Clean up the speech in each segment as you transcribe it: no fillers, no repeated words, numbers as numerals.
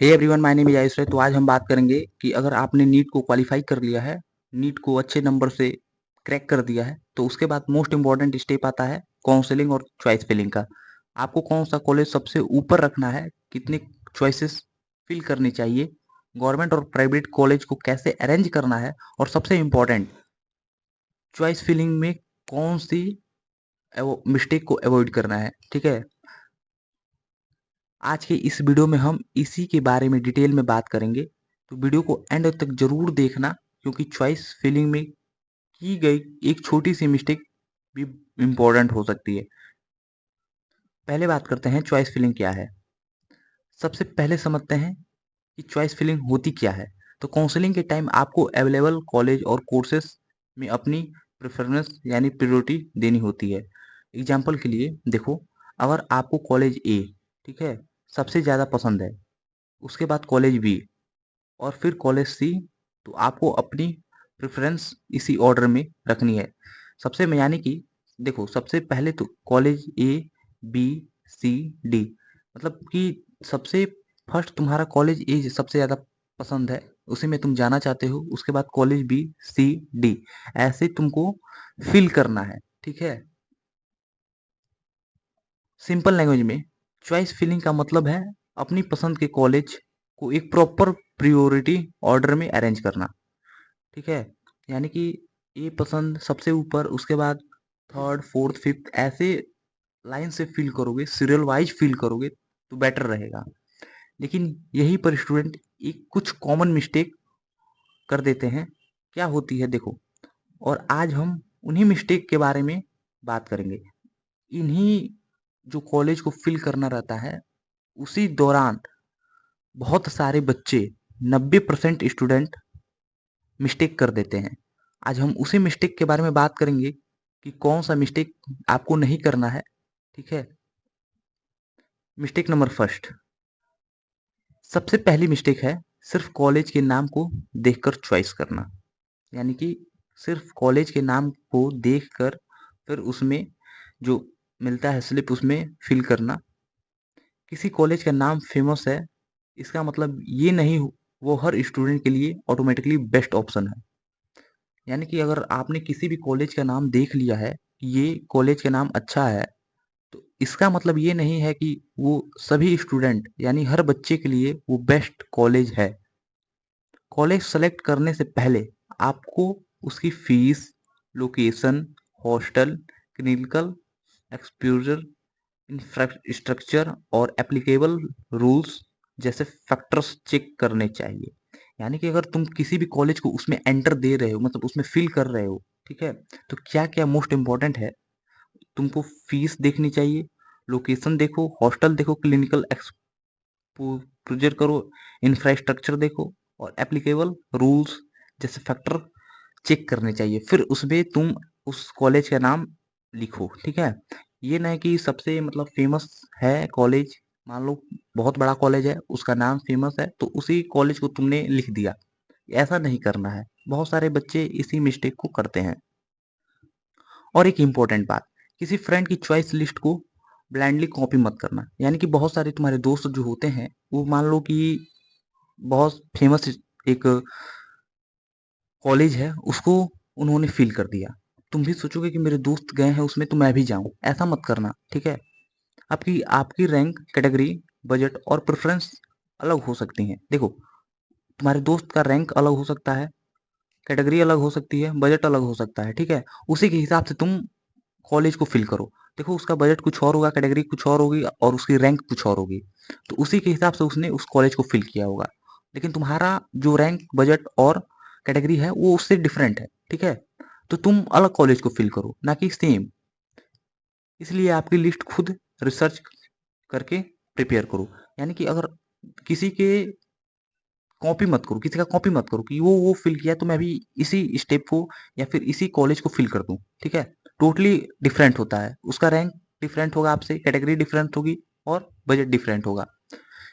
Hey everyone, my name is Ayush है। तो आज हम बात करेंगे कि अगर आपने नीट को क्वालिफाई कर लिया है, नीट को अच्छे नंबर से क्रैक कर दिया है, तो उसके बाद मोस्ट इंपॉर्टेंट स्टेप आता है काउंसलिंग और चॉइस फिलिंग का। आपको कौन सा कॉलेज सबसे ऊपर रखना है, कितने चॉइसेस फिल करनी चाहिए, गवर्नमेंट और प्राइवेट कॉलेज को कैसे अरेंज करना है, और सबसे इम्पोर्टेंट चॉइस फिलिंग में कौन सी मिस्टेक को अवॉइड करना है। ठीक है, आज के इस वीडियो में हम इसी के बारे में डिटेल में बात करेंगे। तो वीडियो को एंड तक जरूर देखना, क्योंकि चॉइस फिलिंग में की गई एक छोटी सी मिस्टेक भी इम्पोर्टेंट हो सकती है। पहले बात करते हैं चॉइस फिलिंग क्या है। सबसे पहले समझते हैं कि चॉइस फिलिंग होती क्या है। तो काउंसलिंग के टाइम आपको अवेलेबल कॉलेज और कोर्सेस में अपनी प्रेफरेंस यानी प्रायोरिटी देनी होती है। एग्जाम्पल के लिए देखो, अगर आपको कॉलेज ए, ठीक है, सबसे ज़्यादा पसंद है, उसके बाद कॉलेज बी और फिर कॉलेज सी, तो आपको अपनी प्रेफरेंस इसी ऑर्डर में रखनी है। सबसे में यानी कि देखो, सबसे पहले तो कॉलेज ए, बी, सी, डी, मतलब कि सबसे फर्स्ट तुम्हारा कॉलेज ए सबसे ज़्यादा पसंद है, उसी में तुम जाना चाहते हो। उसके बाद कॉलेज बी, सी, डी, ऐसे तुमको फिल करना है। ठीक है, सिंपल लैंग्वेज में चॉइस फिलिंग का मतलब है अपनी पसंद के कॉलेज को एक प्रॉपर प्रियोरिटी ऑर्डर में अरेंज करना। ठीक है, यानी कि ए पसंद सबसे ऊपर, उसके बाद थर्ड, फोर्थ, फिफ्थ, ऐसे लाइन से फिल करोगे, सीरियल वाइज फिल करोगे तो बेटर रहेगा। लेकिन यही पर स्टूडेंट एक कुछ कॉमन मिस्टेक कर देते हैं। क्या होती है देखो, और आज हम उन्हीं मिस्टेक के बारे में बात करेंगे। इन्हीं जो कॉलेज को फिल करना रहता है, उसी दौरान बहुत सारे बच्चे, 90% स्टूडेंट मिस्टेक कर देते हैं। आज हम उसी मिस्टेक के बारे में बात करेंगे कि कौन सा मिस्टेक आपको नहीं करना है। ठीक है, मिस्टेक नंबर फर्स्ट, सबसे पहली मिस्टेक है सिर्फ कॉलेज के नाम को देखकर चॉइस करना। यानी कि सिर्फ कॉलेज के नाम को देखकर फिर उसमें जो मिलता है स्लिप उसमें फिल करना। किसी कॉलेज का नाम फेमस है, इसका मतलब ये नहीं वो हर स्टूडेंट के लिए ऑटोमेटिकली बेस्ट ऑप्शन है। यानी कि अगर आपने किसी भी कॉलेज का नाम देख लिया है कि ये कॉलेज का नाम अच्छा है, तो इसका मतलब ये नहीं है कि वो सभी स्टूडेंट यानी हर बच्चे के लिए वो बेस्ट कॉलेज है। कॉलेज सेलेक्ट करने से पहले आपको उसकी fees, location, hostel, clinical exposure, infrastructure और एप्लीकेबल रूल्स जैसे फैक्टर्स चेक करने चाहिए। यानी कि अगर तुम किसी भी कॉलेज को उसमें एंटर दे रहे हो, मतलब उसमें फिल कर रहे हो, ठीक है, तो क्या क्या मोस्ट इंपॉर्टेंट है, तुमको फीस देखनी चाहिए, लोकेशन देखो, हॉस्टल देखो, क्लिनिकल एक्सपोजर करो, इंफ्रास्ट्रक्चर देखो और एप्लीकेबल रूल्स जैसे फैक्टर चेक करने चाहिए। फिर उसमें तुम उस कॉलेज का नाम लिखो। ठीक है, ये नहीं कि सबसे मतलब फेमस है कॉलेज, मान लो बहुत बड़ा कॉलेज है, उसका नाम फेमस है, तो उसी कॉलेज को तुमने लिख दिया। ऐसा नहीं करना है, बहुत सारे बच्चे इसी मिस्टेक को करते हैं। और एक इम्पोर्टेंट बात, किसी फ्रेंड की चॉइस लिस्ट को ब्लाइंडली कॉपी मत करना। यानी कि बहुत सारे तुम्हारे दोस्त जो होते हैं, वो मान लो कि बहुत फेमस एक कॉलेज है, उसको उन्होंने फिल कर दिया, तुम भी सोचोगे कि मेरे दोस्त गए हैं उसमें तो मैं भी जाऊं। ऐसा मत करना। ठीक है, आपकी आपकी रैंक, कैटेगरी, बजट और प्रेफरेंस अलग हो सकती हैं। देखो, तुम्हारे दोस्त का रैंक अलग हो सकता है, कैटेगरी अलग हो सकती है, बजट अलग हो सकता है। ठीक है, उसी के हिसाब से तुम कॉलेज को फिल करो। देखो, उसका बजट कुछ और होगा, कैटेगरी कुछ और होगी और उसकी रैंक कुछ और होगी, तो उसी के हिसाब से उसने उस कॉलेज को फिल किया होगा। लेकिन तुम्हारा जो रैंक, बजट और कैटेगरी है वो उससे डिफरेंट है। ठीक है, तो तुम अलग कॉलेज को फिल करो, ना कि सेम। इसलिए आपकी लिस्ट खुद रिसर्च करके प्रिपेयर करो। यानी कि अगर किसी के कॉपी मत करो, किसी का कॉपी मत करो कि वो फिल किया तो मैं भी इसी स्टेप को या फिर इसी कॉलेज को फिल कर दूं। ठीक है, टोटली डिफरेंट होता है, उसका रैंक डिफरेंट होगा आपसे, कैटेगरी डिफरेंट होगी और बजट डिफरेंट होगा।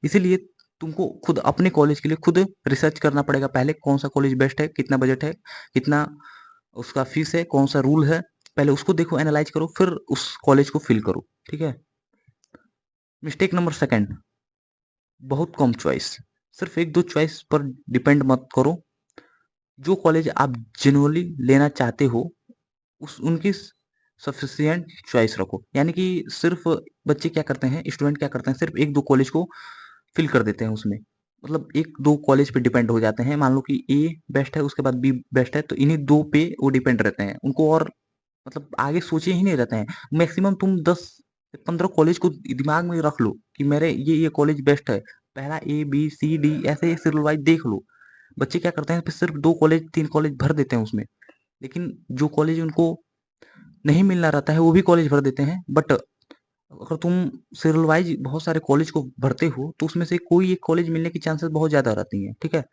इसीलिए तुमको खुद अपने कॉलेज के लिए खुद रिसर्च करना पड़ेगा पहले, कौन सा कॉलेज बेस्ट है, कितना बजट है, कितना उसका फीस है, कौन सा रूल है, पहले उसको देखो, एनालाइज करो, फिर उस कॉलेज को फिल करो। ठीक है, मिस्टेक नंबर सेकंड, बहुत कम चॉइस। सिर्फ एक दो चॉइस पर डिपेंड मत करो। जो कॉलेज आप जेन्युइनली लेना चाहते हो उस उनकी सफिशिएंट चॉइस रखो। यानी कि सिर्फ बच्चे क्या करते हैं, स्टूडेंट क्या करते हैं, सिर्फ एक दो कॉलेज को फिल कर देते हैं उसमें। मतलब एक दो कॉलेज पे डिपेंड हो जाते हैं। मान लो कि ए बेस्ट है, उसके बाद बी बेस्ट है, तो इन्हीं दो पे वो डिपेंड रहते हैं। उनको और मतलब आगे सोचे ही नहीं रहते हैं। मैक्सिमम तुम 10 से 15 कॉलेज को दिमाग में रख लो कि मेरे ये कॉलेज बेस्ट है। पहला ए बी सी डी ऐसे सीरियल वाइज देख लो। बच्चे क्या करते हैं, फिर सिर्फ 2 कॉलेज 3 कॉलेज भर देते हैं उसमें। लेकिन जो कॉलेज उनको नहीं मिलना रहता है वो भी कॉलेज भर देते हैं। बट अगर तुम सीरियल वाइज बहुत सारे कॉलेज को भरते हो तो उसमें से कोई एक कॉलेज मिलने की चांसेस बहुत ज्यादा रहती हैं। ठीक है।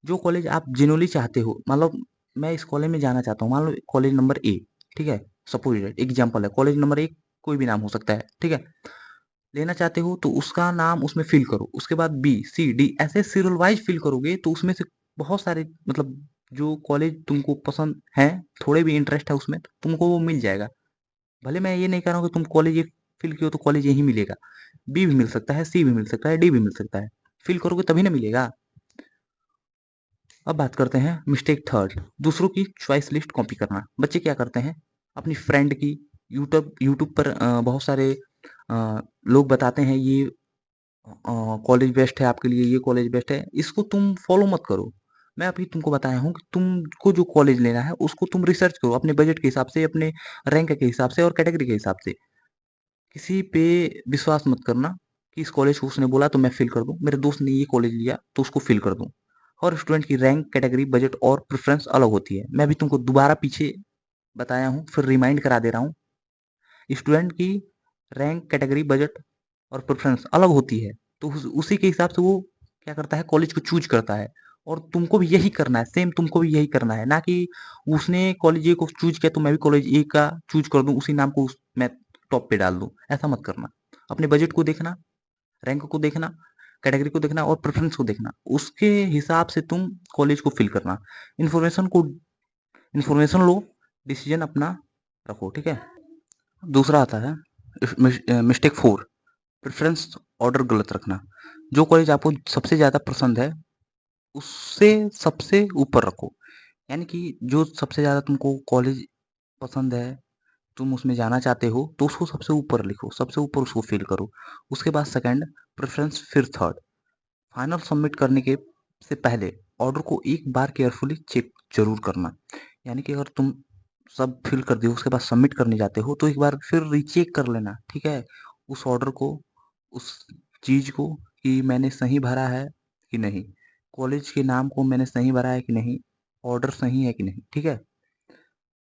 जो कॉलेज आप जेन्युइनली चाहते हो, मान लो मैं इस कॉलेज में जाना चाहता हूँ, मान लो कॉलेज नंबर ए। ठीक है। सपोज एग्जाम्पल है, कॉलेज नंबर ए कोई भी नाम हो सकता है। ठीक है। लेना चाहते हो तो उसका नाम उसमें फिल करो। उसके बाद बी सी डी ऐसे सीरियल वाइज फिल करोगे तो उसमें से बहुत सारे मतलब जो कॉलेज तुमको पसंद है, थोड़े भी इंटरेस्ट है उसमें, तो तुमको वो मिल जाएगा। भले मैं ये नहीं कह रहा हूँ कि तुम कॉलेज ये फिल किया तो कॉलेज यही मिलेगा। बी भी मिल सकता है, सी भी मिल सकता है, डी भी मिल सकता है। फिल करोगे तभी ना मिलेगा। अब बात करते हैं मिस्टेक थर्ड, दूसरों की चॉइस लिस्ट कॉपी करना। बच्चे क्या करते हैं, अपनी फ्रेंड की यूट्यूब यूट्यूब पर बहुत सारे लोग बताते हैं ये कॉलेज बेस्ट है आपके लिए, ये कॉलेज बेस्ट है, इसको तुम फॉलो मत करो। मैं अभी तुमको बताया हूँ कि तुमको जो कॉलेज लेना है उसको तुम रिसर्च करो अपने बजट के हिसाब से, अपने रैंक के हिसाब से और कैटेगरी के हिसाब से। किसी पे विश्वास मत करना कि इस कॉलेज को उसने बोला तो मैं फिल कर दूं, मेरे दोस्त ने ये कॉलेज लिया तो उसको फिल कर दूं। हर स्टूडेंट की रैंक कैटेगरी बजट और प्रेफरेंस अलग होती है। मैं भी तुमको दोबारा पीछे बताया हूँ, फिर रिमाइंड करा दे रहा हूँ। स्टूडेंट की रैंक कैटेगरी बजट और प्रेफरेंस अलग होती है। तो उसी के हिसाब से वो क्या करता है, कॉलेज को चूज करता है। और तुमको भी यही करना है, सेम तुमको भी यही करना है, ना कि उसने कॉलेज ए को चूज किया तो मैं भी कॉलेज ए का चूज कर दूं, उसी नाम को मैं टॉप पे डाल दूं। ऐसा मत करना। अपने बजट को देखना, रैंक को देखना, कैटेगरी को देखना और प्रेफरेंस को देखना, उसके हिसाब से तुम कॉलेज को फिल करना। इन्फॉर्मेशन को इन्फॉर्मेशन लो, डिसीजन अपना रखो। ठीक है। दूसरा आता है मिस्टेक फोर, प्रेफरेंस ऑर्डर गलत रखना। जो कॉलेज आपको सबसे ज्यादा पसंद है उससे सबसे ऊपर रखो। यानी कि जो सबसे ज्यादा तुमको कॉलेज पसंद है, तुम उसमें जाना चाहते हो, तो उसको सबसे ऊपर लिखो, सबसे ऊपर उसको फिल करो। उसके बाद सेकंड प्रेफरेंस, फिर थर्ड। फाइनल सबमिट करने के से पहले ऑर्डर को एक बार केयरफुली चेक जरूर करना। यानी कि अगर तुम सब फिल कर दियो उसके बाद सबमिट करने जाते हो तो एक बार फिर रीचेक कर लेना। ठीक है। उस ऑर्डर को, उस चीज को, कि मैंने सही भरा है कि नहीं, कॉलेज के नाम को मैंने सही भरा है कि नहीं, ऑर्डर सही है कि नहीं। ठीक है।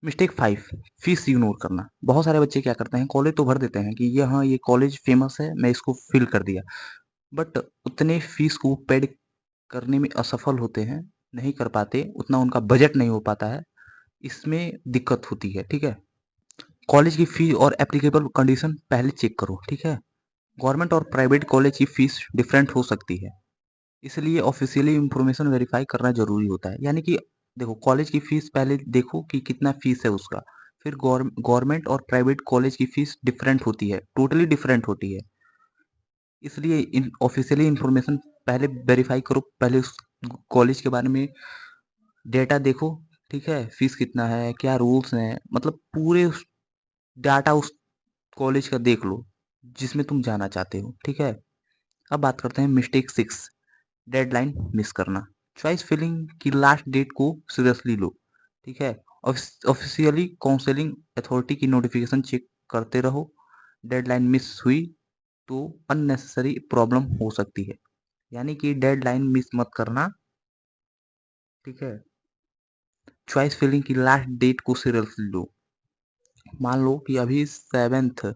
मिस्टेक फाइव, फीस इग्नोर करना। बहुत सारे बच्चे क्या करते हैं, कॉलेज तो भर देते हैं कि ये हाँ ये कॉलेज फेमस है, मैं इसको फिल कर दिया। बट उतने फीस को पेड करने में असफल होते हैं, नहीं कर पाते, उतना उनका बजट नहीं हो पाता है। इसमें दिक्कत होती है। ठीक है। कॉलेज की फी और एप्लीकेबल कंडीशन पहले चेक करो। ठीक है। गवर्नमेंट और प्राइवेट कॉलेज की फीस डिफरेंट हो सकती है, इसलिए ऑफिशियली इंफॉर्मेशन वेरीफाई करना जरूरी होता है। यानी कि देखो, कॉलेज की फीस पहले देखो कि कितना फीस है उसका। फिर गवर्नमेंट और प्राइवेट कॉलेज की फीस डिफरेंट होती है, टोटली डिफरेंट होती है। इसलिए इन ऑफिशियली इंफॉर्मेशन पहले वेरीफाई करो, पहले उस कॉलेज के बारे में डेटा देखो। ठीक है। फीस कितना है, क्या रूल्स हैं, मतलब पूरे डाटा उस कॉलेज का देख लो जिसमें तुम जाना चाहते हो। ठीक है। अब बात करते हैं मिस्टेक सिक्स, डेडलाइन मिस करना। चॉइस फिलिंग की लास्ट डेट को सीरियसली लो। ठीक है। ऑफिशियली काउंसलिंग अथॉरिटी की नोटिफिकेशन चेक करते रहो। डेडलाइन मिस हुई तो अननेसेसरी प्रॉब्लम हो सकती है। यानी कि डेडलाइन मिस मत करना। ठीक है। चॉइस फिलिंग की लास्ट डेट को सीरियसली लो। मान लो कि अभी 7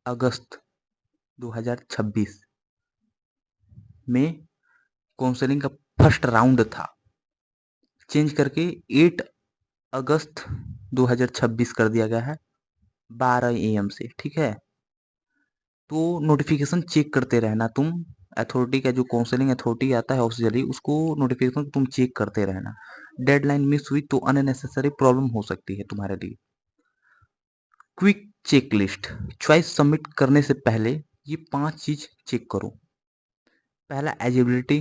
अगस्त 2026 में काउंसलिंग का फर्स्ट राउंड था, चेंज करके 8 अगस्त 2026 कर दिया गया है 12 AM से। ठीक है। तो नोटिफिकेशन चेक करते रहना तुम। अथॉरिटी का जो काउंसलिंग अथॉरिटी आता है ऑफिशियली, उसको नोटिफिकेशन तुम चेक करते रहना। डेडलाइन मिस हुई तो अननेसेसरी प्रॉब्लम हो सकती है तुम्हारे लिए। Quick check list, choice submit करने से पहले ये 5 चीज चेक करो। पहला eligibility,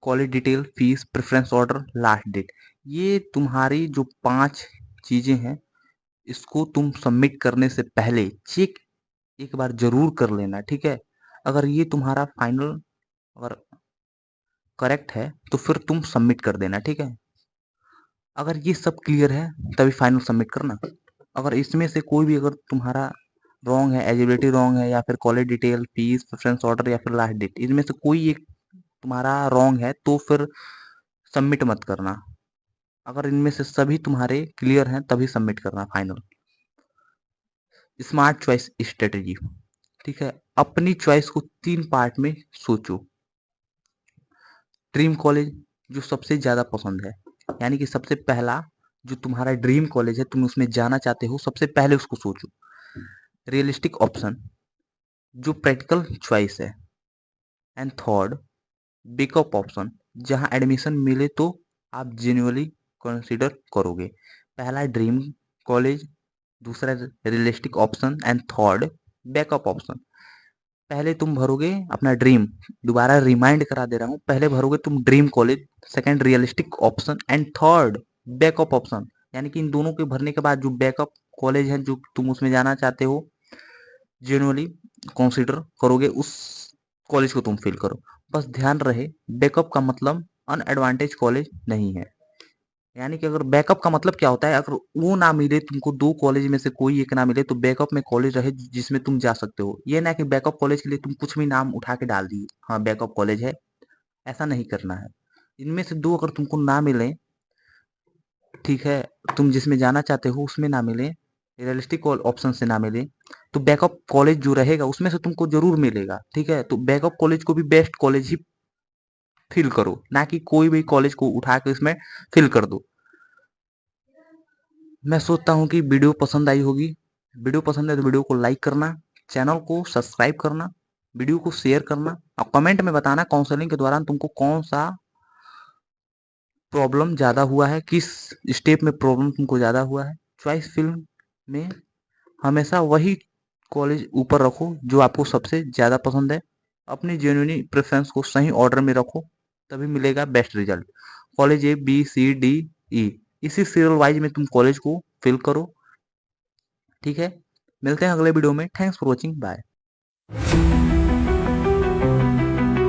college detail, fees, preference order, last date. ये तुम्हारी जो 5 चीजें हैं, इसको तुम सबमिट करने से पहले चेक एक बार जरूर कर लेना, ठीक है। अगर ये तुम्हारा फाइनल अगर करेक्ट है तो फिर तुम सबमिट कर देना, ठीक है। अगर ये सब क्लियर है तभी फाइनल सबमिट करना। अगर इसमें से कोई भी अगर तुम्हारा रॉन्ग है, एलिजिबिलिटी रॉन्ग है, या फिर college detail, fees, preference order या फिर लास्ट डेट, इनमें से कोई एक तुम्हारा रॉन्ग है तो फिर सबमिट मत करना। अगर इनमें से सभी तुम्हारे क्लियर हैं तभी सबमिट करना फाइनल। स्मार्ट चॉइस स्ट्रेटेजी, ठीक है। अपनी चॉइस को 3 पार्ट में सोचो। ड्रीम कॉलेज, जो सबसे ज्यादा पसंद है, यानी कि सबसे पहला जो तुम्हारा ड्रीम कॉलेज है, तुम उसमें जाना चाहते हो, सबसे पहले उसको सोचो। रियलिस्टिक ऑप्शन, जो प्रैक्टिकल चॉइस है। एंड थर्ड, बैकअप ऑप्शन, जहां एडमिशन मिले तो आप जेन्युइनली कंसीडर करोगे। पहला ड्रीम कॉलेज, दूसरा realistic option and third backup option. पहले तुम भरोगे अपना ड्रीम, दोबारा रिमाइंड करा दे रहा हूं, पहले भरोगे तुम dream college, second realistic option and third backup option. यानी कि इन दोनों के भरने के बाद जो बैकअप कॉलेज है जो तुम उसमें जाना चाहते हो, जेन्युइनली कंसीडर करोगे, उस कॉलेज को तुम फिल करो। बस ध्यान रहे, बैकअप का मतलब अनएडवांटेज कॉलेज नहीं है। यानी कि अगर बैकअप का मतलब क्या होता है, अगर वो ना मिले तुमको, 2 कॉलेज में से कोई एक ना मिले, तो बैकअप में कॉलेज रहे जिसमें तुम जा सकते हो। ये ना कि बैकअप कॉलेज के लिए तुम कुछ भी नाम उठा के डाल दिए, हाँ बैकअप कॉलेज है, ऐसा नहीं करना है। इनमें से 2 अगर तुमको ना मिले, ठीक है, तुम जिसमें जाना चाहते हो उसमें ना मिले, रियलिस्टिक ऑप्शन से ना मिले, तो बैकअप कॉलेज जो रहेगा उसमें से तुमको जरूर मिलेगा, ठीक है। तो बैकअप कॉलेज को भी बेस्ट कॉलेज ही फिल करो, ना कि कोई भी कॉलेज को उठा के इसमें फिल कर दो। मैं सोचता हूँ कि वीडियो पसंद आई होगी। वीडियो पसंद है तो वीडियो को लाइक करना, चैनल को सब्सक्राइब करना, वीडियो को शेयर करना, और कमेंट में बताना काउंसलिंग के दौरान तुमको कौन सा प्रॉब्लम ज़्यादा हुआ है, किस स्टेप में प्रॉब्लम तुमको ज़्यादा हुआ है। चॉइस फिल्म में हमेशा वही कॉलेज ऊपर रखो जो आपको सबसे ज़्यादा पसंद है। अपनी जेन्युइन प्रेफरेंस को सही ऑर्डर में रखो, तभी मिलेगा बेस्ट रिजल्ट। कॉलेज ए, बी, सी, डी, ई, इसी सीरियल वाइज में तुम कॉलेज को फिल करो, ठीक है। मिलते हैं अगले वीडियो में। Thanks for watching, bye.